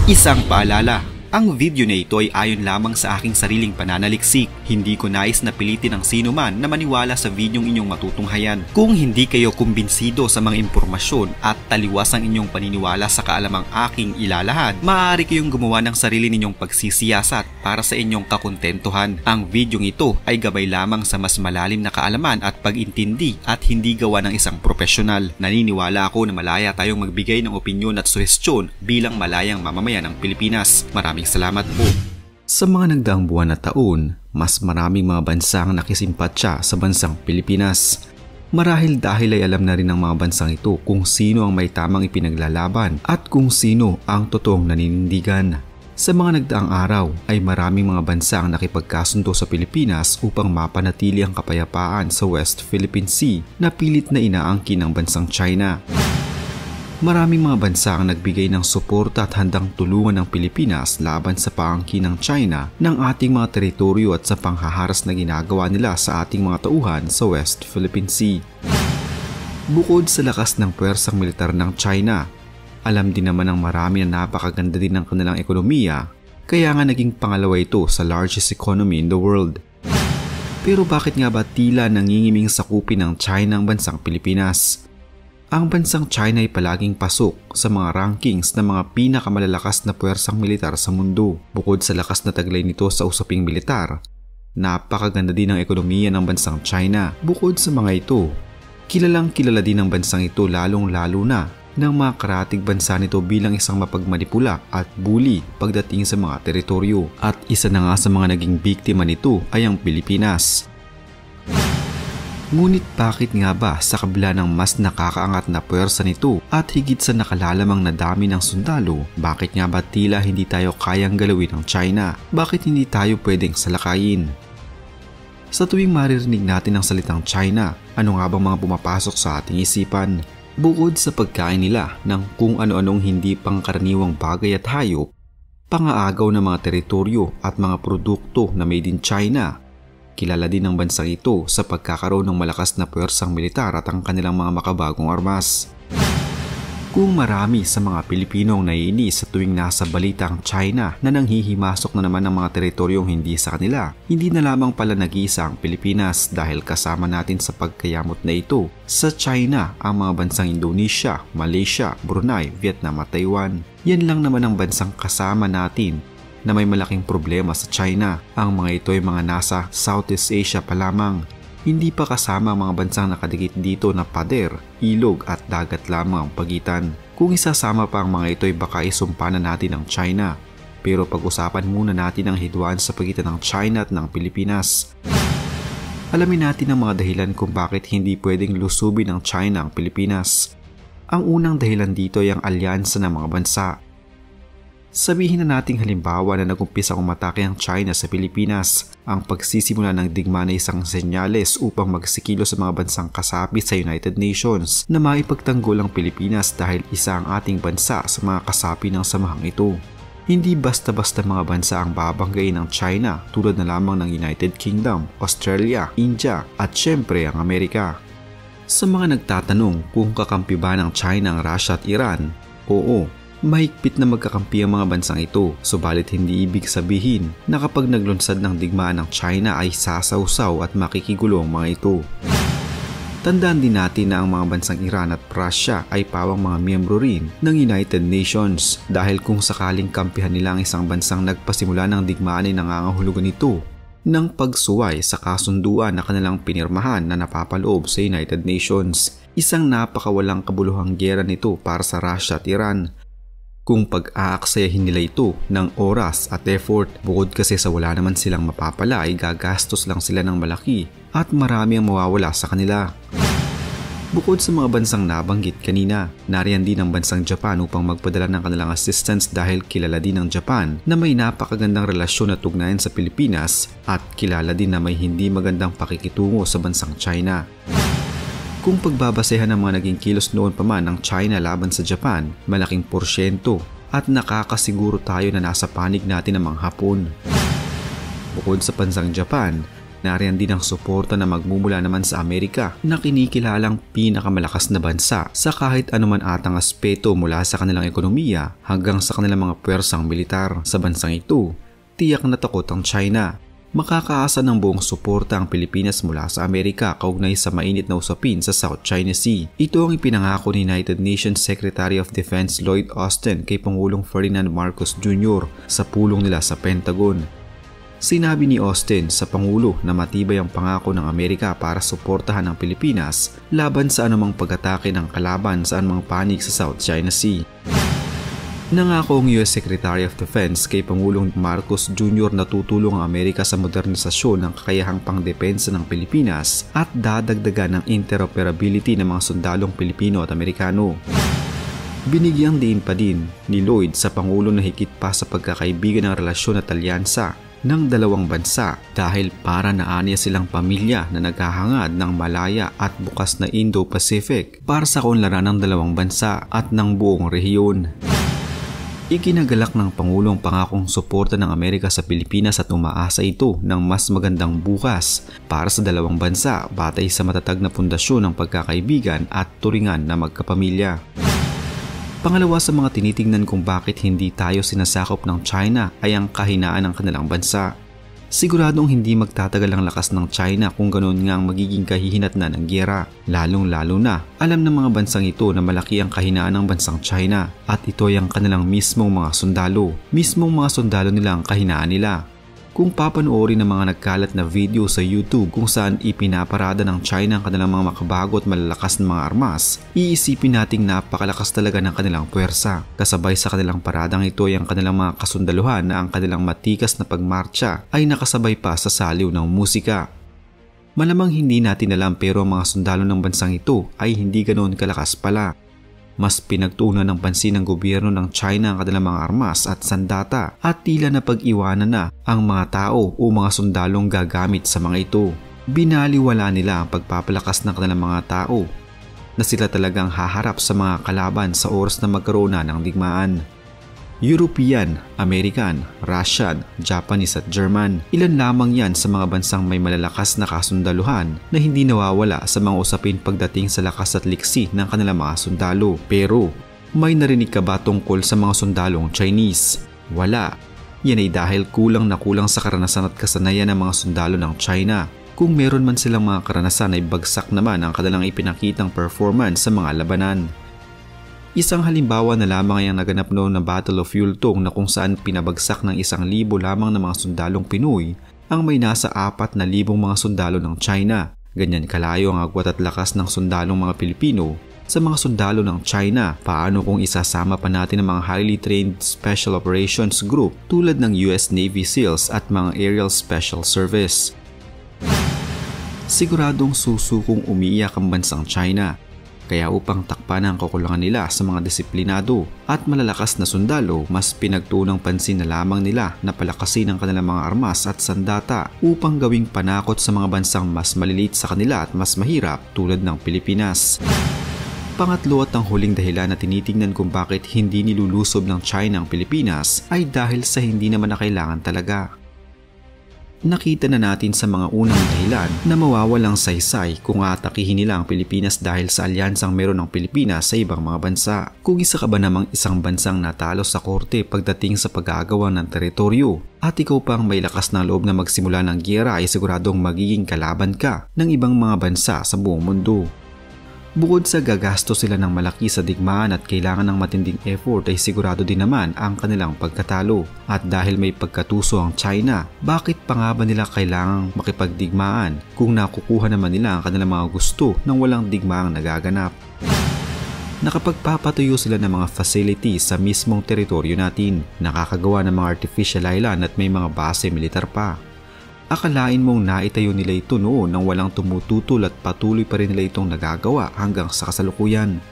Isang paalala, ang video na ito ay ayon lamang sa aking sariling pananaliksik. Hindi ko nais na pilitin ang sino man na maniwala sa videong inyong matutunghayan. Kung hindi kayo kumbinsido sa mga impormasyon at taliwas ang inyong paniniwala sa kaalamang aking ilalahad, maaari kayong gumawa ng sarili ninyong pagsisiyasat para sa inyong kakontentuhan. Ang videong ito ay gabay lamang sa mas malalim na kaalaman at pag-intindi at hindi gawa ng isang profesional. Naniniwala ako na malaya tayong magbigay ng opinyon at suhestyon bilang malayang mamamayan ng Pilipinas. Maraming salamat po. Sa mga nagdaang buwan na taon, mas maraming mga bansa ang nakisimpatya sa bansang Pilipinas. Marahil dahil ay alam na rin ng mga bansang ito kung sino ang may tamang ipinaglalaban at kung sino ang totoong naninindigan. Sa mga nagdaang araw ay maraming mga bansa ang nakipagkasundo sa Pilipinas upang mapanatili ang kapayapaan sa West Philippine Sea na pilit na inaangkin ng bansang China. Maraming mga bansa ang nagbigay ng suporta at handang tulungan ng Pilipinas laban sa paangkin ng China ng ating mga teritoryo at sa panghaharas na ginagawa nila sa ating mga tauhan sa West Philippine Sea. Bukod sa lakas ng puwersang militar ng China, alam din naman ng marami na napakaganda din ng kanilang ekonomiya, kaya nga naging pangalawa ito sa largest economy in the world. Pero bakit nga ba tila nangingiming sakupin ng China ang bansang Pilipinas? Ang bansang China ay palaging pasok sa mga rankings ng mga pinakamalalakas na puwersang militar sa mundo. Bukod sa lakas na taglay nito sa usaping militar, napakaganda din ang ekonomiya ng bansang China. Bukod sa mga ito, kilalang kilala din ang bansang ito lalong-lalo na ng mga karatig bansa nito bilang isang mapagmanipula at bully pagdating sa mga teritoryo. At isa na nga sa mga naging biktima nito ay ang Pilipinas. Ngunit bakit nga ba sa kabila ng mas nakakaangat na puwersa nito at higit sa nakalalamang na dami ng sundalo, bakit nga ba tila hindi tayo kayang galawin ng China? Bakit hindi tayo pwedeng salakayin? Sa tuwing maririnig natin ang salitang China, ano nga bang mga pumapasok sa ating isipan? Bukod sa pagkain nila ng kung ano-anong hindi pangkaraniwang bagay at hayop, pangaagaw ng mga teritoryo at mga produkto na made in China, kilala din ang bansang ito sa pagkakaroon ng malakas na puwersang militar at ang kanilang mga makabagong armas. Kung marami sa mga Pilipino ang naiinis sa tuwing nasa balita ang China na nanghihimasok na naman ng mga teritoryong hindi sa kanila, hindi na lamang pala nag-iisa ang Pilipinas dahil kasama natin sa pagkayamot na ito sa China ang mga bansang Indonesia, Malaysia, Brunei, Vietnam at Taiwan. Yan lang naman ang bansang kasama natin na may malaking problema sa China. Ang mga ito ay mga nasa Southeast Asia pa lamang. Hindi pa kasama ang mga bansang nakadikit dito na pader, ilog at dagat lamang ang pagitan. Kung isasama pa ang mga ito ay baka isumpa na natin ang China. Pero pag-usapan muna natin ang hidwaan sa pagitan ng China at ng Pilipinas. Alamin natin ang mga dahilan kung bakit hindi pwedeng lusubin ng China ang Pilipinas. Ang unang dahilan dito ay ang alyansa ng mga bansa. Sabihin na nating halimbawa na nag-umpisa umatake ang China sa Pilipinas. Ang pagsisimula ng digma na isang senyales upang magsikilo sa mga bansang kasapi sa United Nations na maipagtanggol ang Pilipinas dahil isa ang ating bansa sa mga kasapi ng samahang ito. Hindi basta-basta mga bansa ang babanggain ng China tulad na lamang ng United Kingdom, Australia, India at syempre ang Amerika. Sa mga nagtatanong kung kakampi ba ng China ang Russia at Iran, oo. Mahigpit na magkakampi ang mga bansang ito, subalit hindi ibig sabihin na kapag naglunsad ng digmaan ng China ay sasawsaw at makikigulo ang mga ito. Tandaan din natin na ang mga bansang Iran at Russia ay pawang mga miyembro rin ng United Nations dahil kung sakaling kampihan nila ang isang bansang nagpasimula ng digmaan ay nangangahulugan ito ng pagsuway sa kasunduan na kanilang pinirmahan na napapaloob sa United Nations. Isang napakawalang kabuluhang giyera nito para sa Russia at Iran. Kung pag-aaksayahin nila ito ng oras at effort, bukod kasi sa wala naman silang mapapala ay gagastos lang sila ng malaki at marami ang mawawala sa kanila. Bukod sa mga bansang nabanggit kanina, nariyan din ang bansang Japan upang magpadala ng kanilang assistance dahil kilala din ng Japan na may napakagandang relasyon at ugnayan sa Pilipinas at kilala din na may hindi magandang pakikitungo sa bansang China. Kung pagbabasehan ng mga naging kilos noon pa man ng China laban sa Japan, malaking porsyento at nakakasiguro tayo na nasa panig natin ang mga Hapon. Bukod sa bansang Japan, Nariyan din ang suporta na magmumula naman sa Amerika na kinikilalang pinakamalakas na bansa sa kahit anuman atang aspeto mula sa kanilang ekonomiya hanggang sa kanilang mga puwersang militar. Sa bansang ito, tiyak na takot ang China. Makakaasa ng buong suporta ang Pilipinas mula sa Amerika kaugnay sa mainit na usapin sa South China Sea. Ito ang ipinangako ni United Nations Secretary of Defense Lloyd Austin kay Pangulong Ferdinand Marcos Jr. sa pulong nila sa Pentagon. Sinabi ni Austin sa Pangulo na matibay ang pangako ng Amerika para suportahan ang Pilipinas laban sa anumang pag-atake ng kalaban sa anumang panig sa South China Sea. Nangako ang US Secretary of Defense kay Pangulong Marcos Jr. na tutulong ang Amerika sa modernisasyon ng kakayahang pangdepensa ng Pilipinas at dadagdagan ng interoperability ng mga sundalong Pilipino at Amerikano. Binigyang diin pa din ni Lloyd sa Pangulo na higit pa sa pagkakaibigan ng relasyon at alyansa ng dalawang bansa dahil para naaniya silang pamilya na naghahangad ng malaya at bukas na Indo-Pacific para sa kaunlaran ng dalawang bansa at ng buong rehiyon. Ikinagalak ng Pangulo ang pangakong suporta ng Amerika sa Pilipinas at umaasa ito ng mas magandang bukas para sa dalawang bansa batay sa matatag na pundasyon ng pagkakaibigan at turingan na magkapamilya. Pangalawa sa mga tinitingnan kung bakit hindi tayo sinasakop ng China ay ang kahinaan ng kanilang bansa. Siguradong hindi magtatagal ang lakas ng China kung ganoon nga ang magiging kahihinatnan ng giyera. Lalong-lalo na, alam ng mga bansang ito na malaki ang kahinaan ng bansang China at ito ay ang kanilang mismong mga sundalo. Mismong mga sundalo nila ang kahinaan nila. Kung papanoorin ng mga nagkalat na video sa YouTube kung saan ipinaparada ng China ang kanilang mga makabago at malalakas na mga armas, iisipin nating napakalakas talaga ng kanilang puwersa. Kasabay sa kanilang paradang ito ay ang kanilang mga kasundaluhan na ang kanilang matikas na pagmarcha ay nakasabay pa sa saliw ng musika. Malamang hindi natin alam pero ang mga sundalo ng bansang ito ay hindi ganoon kalakas pala. Mas pinagtuunan ng pansin ng gobyerno ng China ang kanilang mga armas at sandata at tila na pag-iwanan na ang mga tao o mga sundalong gagamit sa mga ito. Binaliwala nila ang pagpapalakas ng kanilang mga tao na sila talagang haharap sa mga kalaban sa oras na magkaroon na ng digmaan. European, American, Russian, Japanese at German. Ilan lamang yan sa mga bansang may malalakas na kasundaluhan na hindi nawawala sa mga usapin pagdating sa lakas at liksi ng kanilang mga sundalo. Pero may narinig ka ba tungkol sa mga sundalong Chinese? Wala. Yan ay dahil kulang na kulang sa karanasan at kasanayan ng mga sundalo ng China. Kung meron man silang mga karanasan ay bagsak naman ang kanilang ipinakitang performance sa mga labanan. Isang halimbawa na lamang ay ang naganap noon na Battle of Yultong na kung saan pinabagsak ng 1,000 lamang ng mga sundalong Pinoy ang may nasa 4,000 mga sundalo ng China. Ganyan kalayo ang agwat at lakas ng sundalong mga Pilipino sa mga sundalo ng China. Paano kung isasama pa natin ang mga highly trained Special Operations Group tulad ng US Navy SEALs at mga Aerial Special Service? Siguradong susukong umiiyak ang bansang China. Kaya upang takpan ang kakulangan nila sa mga disiplinado at malalakas na sundalo, mas pinagtuunang pansin na lamang nila na palakasin ang kanilang mga armas at sandata upang gawing panakot sa mga bansang mas maliliit sa kanila at mas mahirap tulad ng Pilipinas. Pangatlo at ang huling dahilan na tinitingnan kung bakit hindi nilulusob ng China ang Pilipinas ay dahil sa hindi naman na kailangan talaga. Nakita na natin sa mga unang dahilan na mawawalang saysay kung atakihin nila ang Pilipinas dahil sa alyansang meron ng Pilipinas sa ibang mga bansa. Kung isa ka ba namang isang bansang natalo sa korte pagdating sa pag-aagawa ng teritoryo at ikaw pang may lakas ng loob na magsimula ng giyera ay siguradong magiging kalaban ka ng ibang mga bansa sa buong mundo. Bukod sa gagasto sila ng malaki sa digmaan at kailangan ng matinding effort ay sigurado din naman ang kanilang pagkatalo. At dahil may pagkatuso ang China, bakit pa nga ba nila kailangang makipagdigmaan kung nakukuha naman nila ang kanilang mga gusto nang walang digmaang nagaganap? Nakapagpapatuyo sila ng mga facilities sa mismong teritoryo natin, nakakagawa ng mga artificial island at may mga base militar pa. Akalain mong naitayo nila ito noon nang walang tumututol at patuloy pa rin nila itong nagagawa hanggang sa kasalukuyan.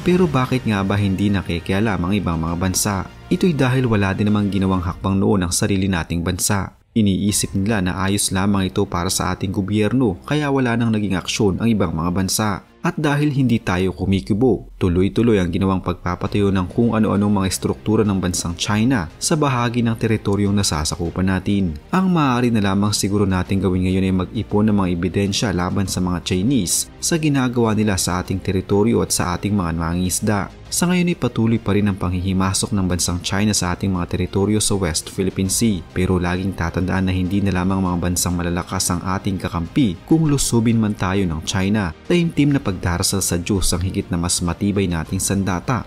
Pero bakit nga ba hindi nakikialam ang ibang mga bansa? Ito'y dahil wala din namang ginawang hakbang noon ang sarili nating bansa. Iniisip nila na ayos lamang ito para sa ating gobyerno kaya wala nang naging aksyon ang ibang mga bansa. At dahil hindi tayo kumikibo, tuloy-tuloy ang ginawang pagpapatayo ng kung ano-anong mga estruktura ng bansang China sa bahagi ng teritoryong nasasakupan natin. Ang maaari na lamang siguro natin gawin ngayon ay mag-ipon ng mga ebidensya laban sa mga Chinese sa ginagawa nila sa ating teritoryo at sa ating mga mangingisda. Sa ngayon ay patuloy pa rin ang panghihimasok ng bansang China sa ating mga teritoryo sa West Philippine Sea, pero laging tatandaan na hindi na lamang mga bansang malalakas ang ating kakampi kung lusubin man tayo ng China. Taimtim na pagdarasal sa Diyos ang higit na mas matibay nating sandata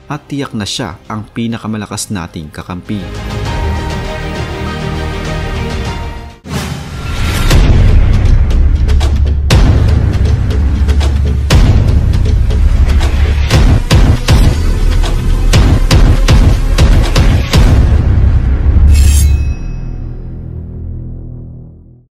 at tiyak na siya ang pinakamalakas nating kakampi.